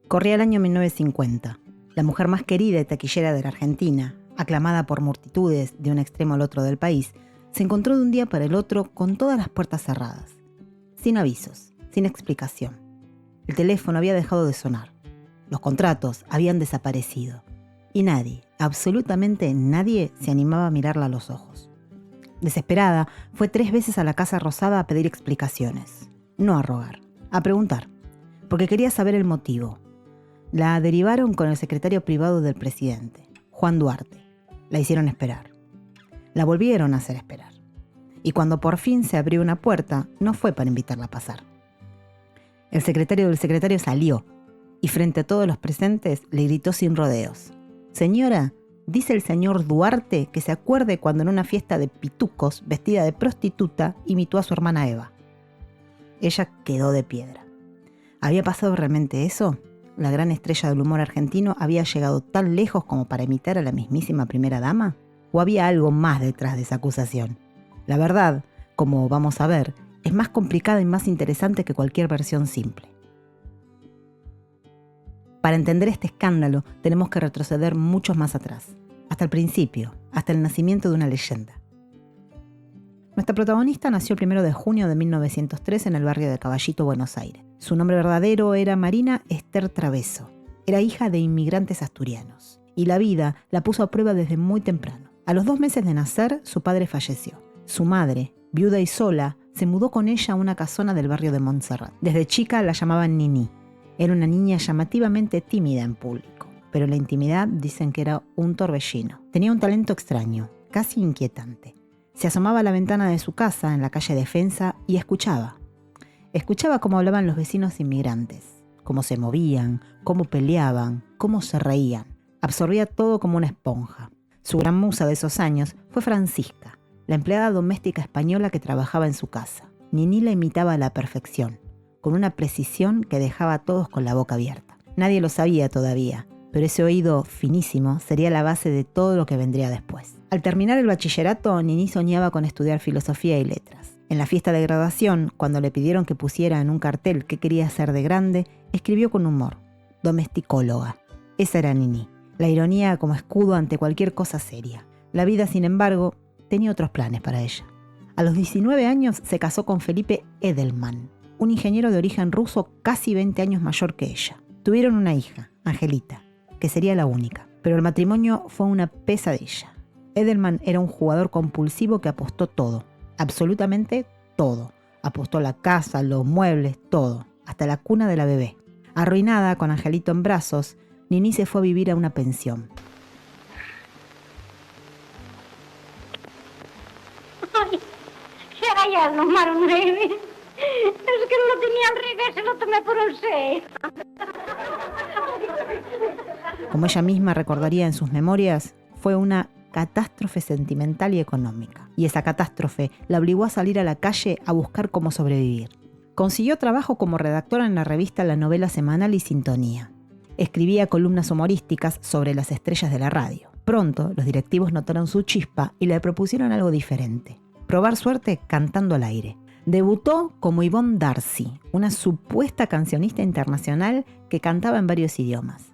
Corría el año 1950. La mujer más querida y taquillera de la Argentina, aclamada por multitudes de un extremo al otro del país, se encontró de un día para el otro con todas las puertas cerradas. Sin avisos, sin explicación. El teléfono había dejado de sonar. Los contratos habían desaparecido. Y nadie, absolutamente nadie, se animaba a mirarla a los ojos. Desesperada, fue 3 veces a la Casa Rosada a pedir explicaciones. No a rogar, a preguntar, porque quería saber el motivo. La derivaron con el secretario privado del presidente, Juan Duarte. La hicieron esperar. La volvieron a hacer esperar. Y cuando por fin se abrió una puerta, no fue para invitarla a pasar. El secretario del secretario salió y frente a todos los presentes le gritó sin rodeos: «Señora, dice el señor Duarte que se acuerde cuando en una fiesta de pitucos, vestida de prostituta, imitó a su hermana Eva». Ella quedó de piedra. ¿Había pasado realmente eso? ¿La gran estrella del humor argentino había llegado tan lejos como para imitar a la mismísima primera dama? ¿O había algo más detrás de esa acusación? La verdad, como vamos a ver, es más complicada y más interesante que cualquier versión simple. Para entender este escándalo, tenemos que retroceder mucho más atrás, hasta el principio, hasta el nacimiento de una leyenda. Nuestra protagonista nació el 1 de junio de 1903 en el barrio de Caballito, Buenos Aires. Su nombre verdadero era Marina Esther Traveso. Era hija de inmigrantes asturianos. Y la vida la puso a prueba desde muy temprano. A los 2 meses de nacer, su padre falleció. Su madre, viuda y sola, se mudó con ella a una casona del barrio de Montserrat. Desde chica la llamaban Nini. Era una niña llamativamente tímida en público, pero en la intimidad dicen que era un torbellino. Tenía un talento extraño, casi inquietante. Se asomaba a la ventana de su casa en la calle Defensa y escuchaba. Escuchaba cómo hablaban los vecinos inmigrantes, cómo se movían, cómo peleaban, cómo se reían. Absorbía todo como una esponja. Su gran musa de esos años fue Francisca, la empleada doméstica española que trabajaba en su casa. Nini la imitaba a la perfección, con una precisión que dejaba a todos con la boca abierta. Nadie lo sabía todavía, pero ese oído finísimo sería la base de todo lo que vendría después. Al terminar el bachillerato, Nini soñaba con estudiar filosofía y letras. En la fiesta de graduación, cuando le pidieron que pusiera en un cartel qué quería ser de grande, escribió con humor: domesticóloga. Esa era Nini, la ironía como escudo ante cualquier cosa seria. La vida, sin embargo, tenía otros planes para ella. A los 19 años se casó con Felipe Edelman, un ingeniero de origen ruso casi 20 años mayor que ella. Tuvieron una hija, Angelita, que sería la única, pero el matrimonio fue una pesadilla. Edelman era un jugador compulsivo que apostó todo, absolutamente todo. Apostó la casa, los muebles, todo, hasta la cuna de la bebé. Arruinada, con Angelito en brazos, Nini se fue a vivir a una pensión. Ay, será ya lo malo, neve. Es que no lo tenía al revés, se lo tomé por un 6. Como ella misma recordaría en sus memorias, fue una catástrofe sentimental y económica. Y esa catástrofe la obligó a salir a la calle a buscar cómo sobrevivir. Consiguió trabajo como redactora en la revista La Novela Semanal y Sintonía. Escribía columnas humorísticas sobre las estrellas de la radio. Pronto, los directivos notaron su chispa y le propusieron algo diferente: probar suerte cantando al aire. Debutó como Yvonne Darcy, una supuesta cancionista internacional que cantaba en varios idiomas.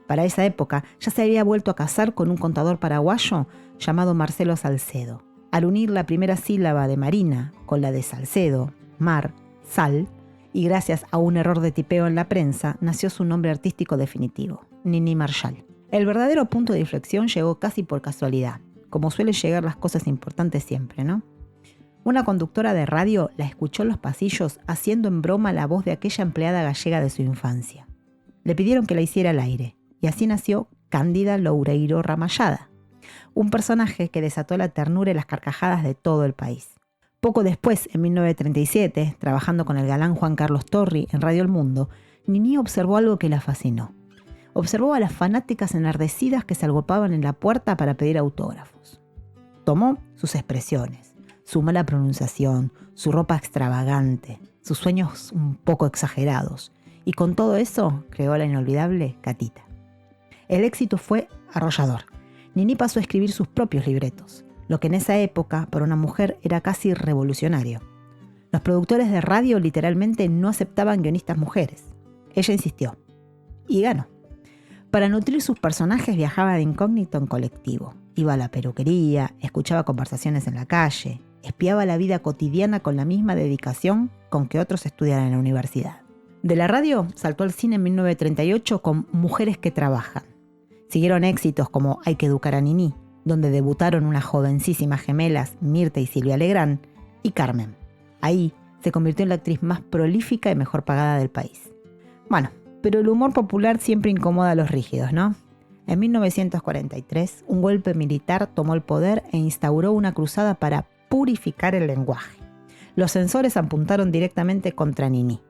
Para esa época ya se había vuelto a casar con un contador paraguayo llamado Marcelo Salcedo. Al unir la primera sílaba de Marina con la de Salcedo, Mar, Sal, y gracias a un error de tipeo en la prensa, nació su nombre artístico definitivo, Nini Marshall. El verdadero punto de inflexión llegó casi por casualidad, como suelen llegar las cosas importantes siempre, ¿no? Una conductora de radio la escuchó en los pasillos haciendo en broma la voz de aquella empleada gallega de su infancia. Le pidieron que la hiciera al aire, y así nació Cándida Loureiro Ramallada, un personaje que desató la ternura y las carcajadas de todo el país. Poco después, en 1937, trabajando con el galán Juan Carlos Torri en Radio El Mundo, Nini observó algo que la fascinó. Observó a las fanáticas enardecidas que se agolpaban en la puerta para pedir autógrafos. Tomó sus expresiones, su mala pronunciación, su ropa extravagante, sus sueños un poco exagerados, y con todo eso creó la inolvidable Catita. El éxito fue arrollador. Nini pasó a escribir sus propios libretos, lo que en esa época para una mujer era casi revolucionario. Los productores de radio literalmente no aceptaban guionistas mujeres. Ella insistió. y ganó. Para nutrir sus personajes viajaba de incógnito en colectivo. Iba a la peluquería, escuchaba conversaciones en la calle, espiaba la vida cotidiana con la misma dedicación con que otros estudian en la universidad. De la radio saltó al cine en 1938 con Mujeres que trabajan. Siguieron éxitos como Hay que educar a Niní, donde debutaron unas jovencísimas gemelas, Mirta y Silvia Legrand, y Carmen. Ahí se convirtió en la actriz más prolífica y mejor pagada del país. Bueno, pero el humor popular siempre incomoda a los rígidos, ¿no? En 1943, un golpe militar tomó el poder e instauró una cruzada para purificar el lenguaje. Los censores apuntaron directamente contra Niní.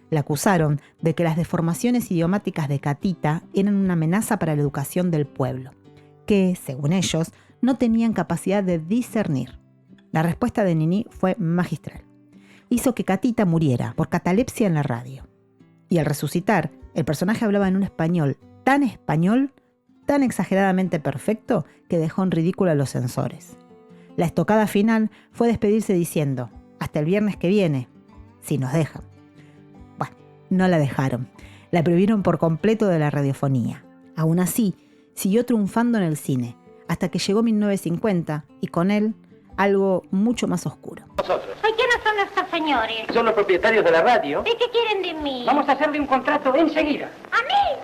La acusaron de que las deformaciones idiomáticas de Catita eran una amenaza para la educación del pueblo, que, según ellos, no tenían capacidad de discernir. La respuesta de Niní fue magistral. Hizo que Catita muriera por catalepsia en la radio. Y al resucitar, el personaje hablaba en un español, tan exageradamente perfecto, que dejó en ridículo a los censores. La estocada final fue despedirse diciendo, hasta el viernes que viene, si nos dejan. Bueno, no la dejaron. La prohibieron por completo de la radiofonía. Aún así, siguió triunfando en el cine, hasta que llegó 1950 y con él algo mucho más oscuro. Nosotros. Ay, ¿quiénes son estos señores? Son los propietarios de la radio. ¿Y qué quieren de mí? Vamos a hacerle un contrato enseguida. ¿A mí?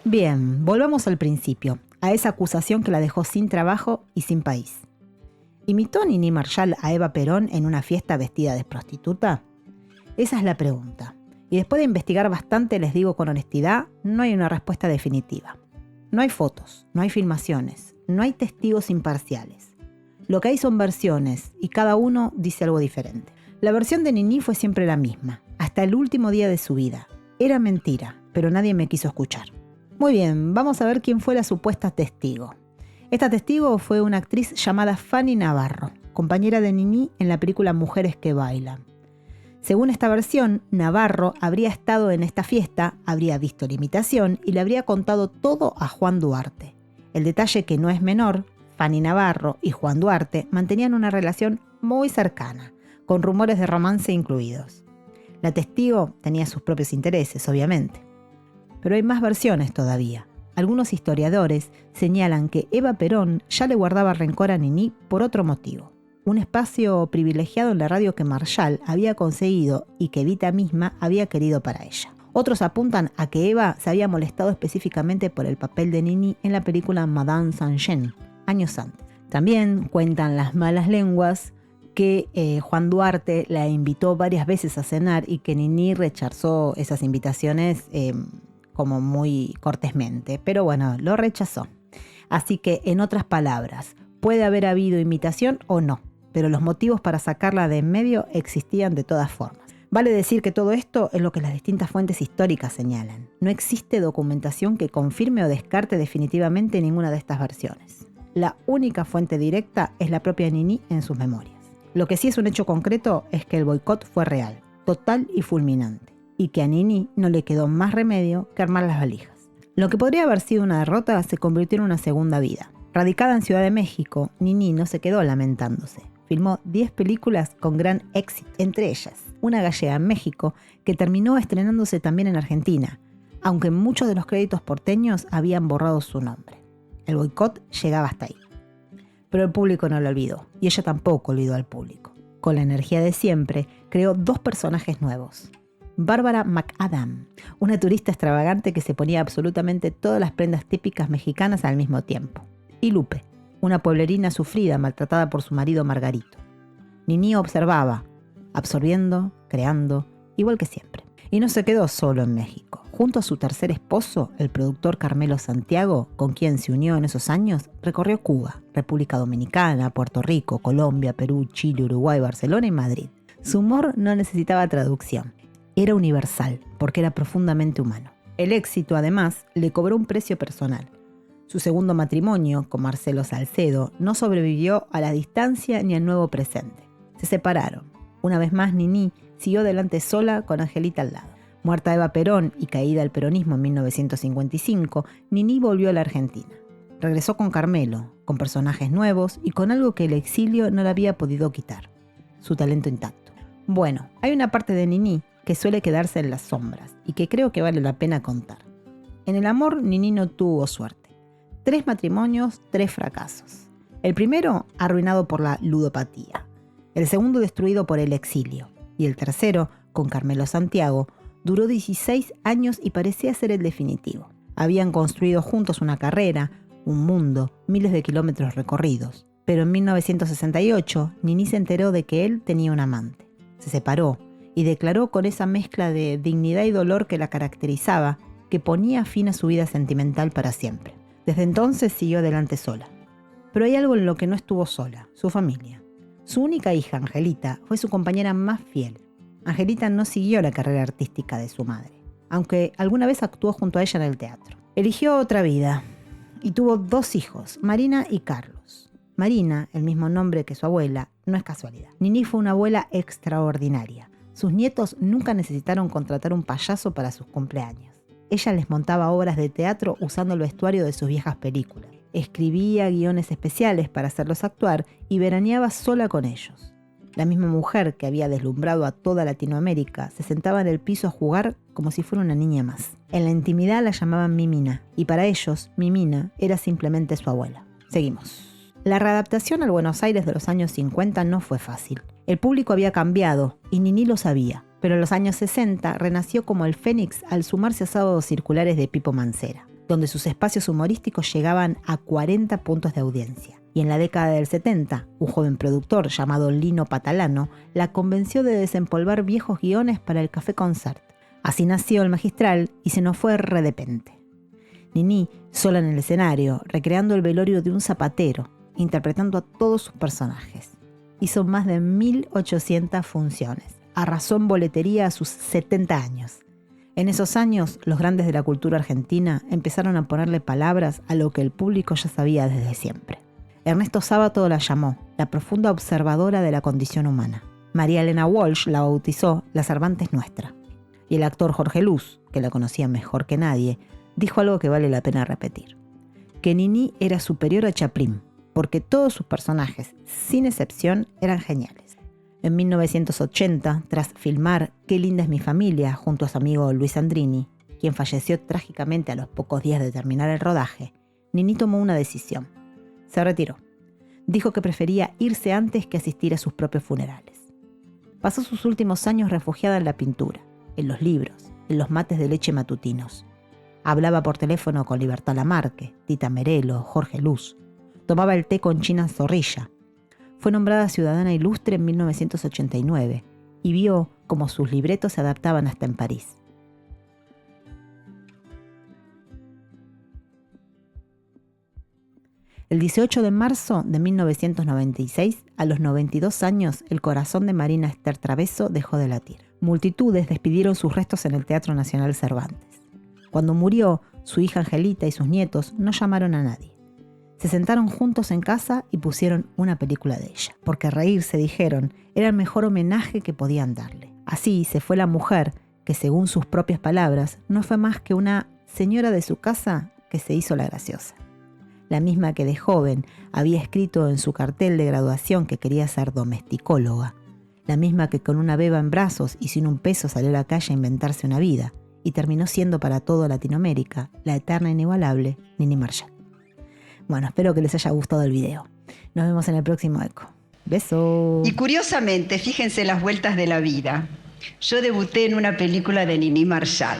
Bien, volvamos al principio, a esa acusación que la dejó sin trabajo y sin país. ¿Imitó Niní Marshall a Eva Perón en una fiesta vestida de prostituta? Esa es la pregunta. Y después de investigar bastante, les digo con honestidad, no hay una respuesta definitiva. No hay fotos, no hay filmaciones, no hay testigos imparciales. Lo que hay son versiones y cada uno dice algo diferente. La versión de Niní fue siempre la misma, hasta el último día de su vida. Era mentira, pero nadie me quiso escuchar. Muy bien, vamos a ver quién fue la supuesta testigo. Esta testigo fue una actriz llamada Fanny Navarro, compañera de Niní en la película Mujeres que bailan. Según esta versión, Navarro habría estado en esta fiesta, habría visto la imitación y le habría contado todo a Juan Duarte. El detalle que no es menor, Fanny Navarro y Juan Duarte mantenían una relación muy cercana, con rumores de romance incluidos. La testigo tenía sus propios intereses, obviamente. Pero hay más versiones todavía. Algunos historiadores señalan que Eva Perón ya le guardaba rencor a Niní por otro motivo. Un espacio privilegiado en la radio que Marshall había conseguido y que Evita misma había querido para ella. Otros apuntan a que Eva se había molestado específicamente por el papel de Niní en la película Madame Saint-Jean, años antes. También cuentan las malas lenguas que Juan Duarte la invitó varias veces a cenar y que Niní rechazó esas invitaciones como muy cortésmente, pero bueno, lo rechazó. Así que, en otras palabras, puede haber habido imitación o no, pero los motivos para sacarla de en medio existían de todas formas. Vale decir que todo esto es lo que las distintas fuentes históricas señalan. No existe documentación que confirme o descarte definitivamente ninguna de estas versiones. La única fuente directa es la propia Niní en sus memorias. Lo que sí es un hecho concreto es que el boicot fue real, total y fulminante, y que a Niní no le quedó más remedio que armar las valijas. Lo que podría haber sido una derrota se convirtió en una segunda vida. Radicada en Ciudad de México, Niní no se quedó lamentándose. Filmó 10 películas con gran éxito, entre ellas una gallega en México que terminó estrenándose también en Argentina, aunque muchos de los créditos porteños habían borrado su nombre. El boicot llegaba hasta ahí. Pero el público no lo olvidó, y ella tampoco olvidó al público. Con la energía de siempre, creó 2 personajes nuevos. Bárbara McAdam, una turista extravagante que se ponía absolutamente todas las prendas típicas mexicanas al mismo tiempo. Y Lupe, una pueblerina sufrida, maltratada por su marido Margarito. Niní observaba, absorbiendo, creando, igual que siempre. Y no se quedó solo en México. Junto a su tercer esposo, el productor Carmelo Santiago, con quien se unió en esos años, recorrió Cuba, República Dominicana, Puerto Rico, Colombia, Perú, Chile, Uruguay, Barcelona y Madrid. Su humor no necesitaba traducción. Era universal, porque era profundamente humano. El éxito, además, le cobró un precio personal. Su segundo matrimonio, con Marcelo Salcedo, no sobrevivió a la distancia ni al nuevo presente. Se separaron. Una vez más, Niní siguió adelante sola con Angelita al lado. Muerta Eva Perón y caída el peronismo en 1955, Niní volvió a la Argentina. Regresó con Carmelo, con personajes nuevos y con algo que el exilio no le había podido quitar: su talento intacto. Bueno, hay una parte de Niní que suele quedarse en las sombras y que creo que vale la pena contar. En el amor, Nini no tuvo suerte. 3 matrimonios, 3 fracasos. El primero, arruinado por la ludopatía. El segundo, destruido por el exilio. Y el tercero, con Carmelo Santiago, duró 16 años y parecía ser el definitivo. Habían construido juntos una carrera, un mundo, miles de kilómetros recorridos. Pero en 1968, Nini se enteró de que él tenía un amante. Se separó y declaró con esa mezcla de dignidad y dolor que la caracterizaba que ponía fin a su vida sentimental para siempre. Desde entonces siguió adelante sola. Pero hay algo en lo que no estuvo sola, su familia. Su única hija, Angelita, fue su compañera más fiel. Angelita no siguió la carrera artística de su madre, aunque alguna vez actuó junto a ella en el teatro. Eligió otra vida y tuvo 2 hijos, Marina y Carlos. Marina, el mismo nombre que su abuela, no es casualidad. Nini fue una abuela extraordinaria. Sus nietos nunca necesitaron contratar un payaso para sus cumpleaños. Ella les montaba obras de teatro usando el vestuario de sus viejas películas. Escribía guiones especiales para hacerlos actuar y veraneaba sola con ellos. La misma mujer que había deslumbrado a toda Latinoamérica se sentaba en el piso a jugar como si fuera una niña más. En la intimidad la llamaban Mimina, y para ellos, Mimina era simplemente su abuela. Seguimos. La readaptación al Buenos Aires de los años 50 no fue fácil. El público había cambiado, y Nini lo sabía. Pero en los años 60 renació como el Fénix al sumarse a Sábados Circulares de Pipo Mancera, donde sus espacios humorísticos llegaban a 40 puntos de audiencia. Y en la década del 70, un joven productor llamado Lino Patalano la convenció de desempolvar viejos guiones para el Café Concert. Así nació El Magistral y se nos fue de repente. Nini, sola en el escenario, recreando el velorio de un zapatero, interpretando a todos sus personajes. Hizo más de 1.800 funciones. Arrasó en boletería a sus 70 años. En esos años, los grandes de la cultura argentina empezaron a ponerle palabras a lo que el público ya sabía desde siempre. Ernesto Sábato la llamó la profunda observadora de la condición humana. María Elena Walsh la bautizó la Cervantes Nuestra. Y el actor Jorge Luz, que la conocía mejor que nadie, dijo algo que vale la pena repetir. Que Nini era superior a Chaplin, porque todos sus personajes, sin excepción, eran geniales. En 1980, tras filmar Qué linda es mi familia junto a su amigo Luis Andrini, quien falleció trágicamente a los pocos días de terminar el rodaje, Nini tomó una decisión. Se retiró. Dijo que prefería irse antes que asistir a sus propios funerales. Pasó sus últimos años refugiada en la pintura, en los libros, en los mates de leche matutinos. Hablaba por teléfono con Libertad Lamarque, Tita Merelo, Jorge Luz. Tomaba el té con China Zorrilla. Fue nombrada ciudadana ilustre en 1989 y vio cómo sus libretos se adaptaban hasta en París. El 18 de marzo de 1996, a los 92 años, el corazón de Marina Esther Traveso dejó de latir. Multitudes despidieron sus restos en el Teatro Nacional Cervantes. Cuando murió, su hija Angelita y sus nietos no llamaron a nadie. Se sentaron juntos en casa y pusieron una película de ella, porque reírse, dijeron, era el mejor homenaje que podían darle. Así se fue la mujer que, según sus propias palabras, no fue más que una señora de su casa que se hizo la graciosa. La misma que de joven había escrito en su cartel de graduación que quería ser domesticóloga. La misma que con una beba en brazos y sin un peso salió a la calle a inventarse una vida y terminó siendo para toda Latinoamérica la eterna e inigualable Nini Marshall. Bueno, espero que les haya gustado el video. Nos vemos en el próximo Eco. Besos. Y curiosamente, fíjense las vueltas de la vida. Yo debuté en una película de Nini Marshall.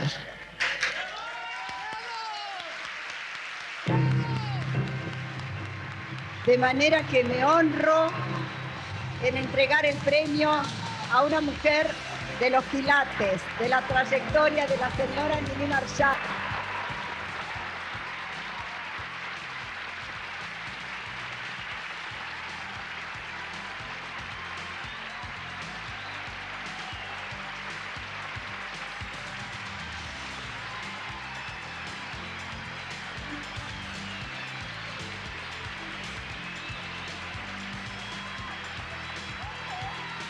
De manera que me honro en entregar el premio a una mujer de los quilates, de la trayectoria de la señora Nini Marshall.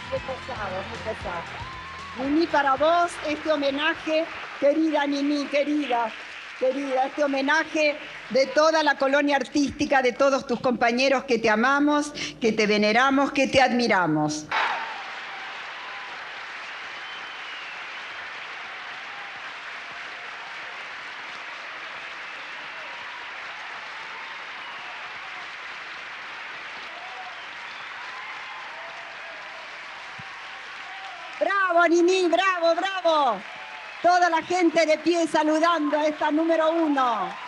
Muy pesado. Nini, para vos este homenaje, querida Nini, querida, este homenaje de toda la colonia artística, de todos tus compañeros que te amamos, que te veneramos, que te admiramos. Bravo, Nini, bravo, bravo. Toda la gente de pie saludando a esta número 1.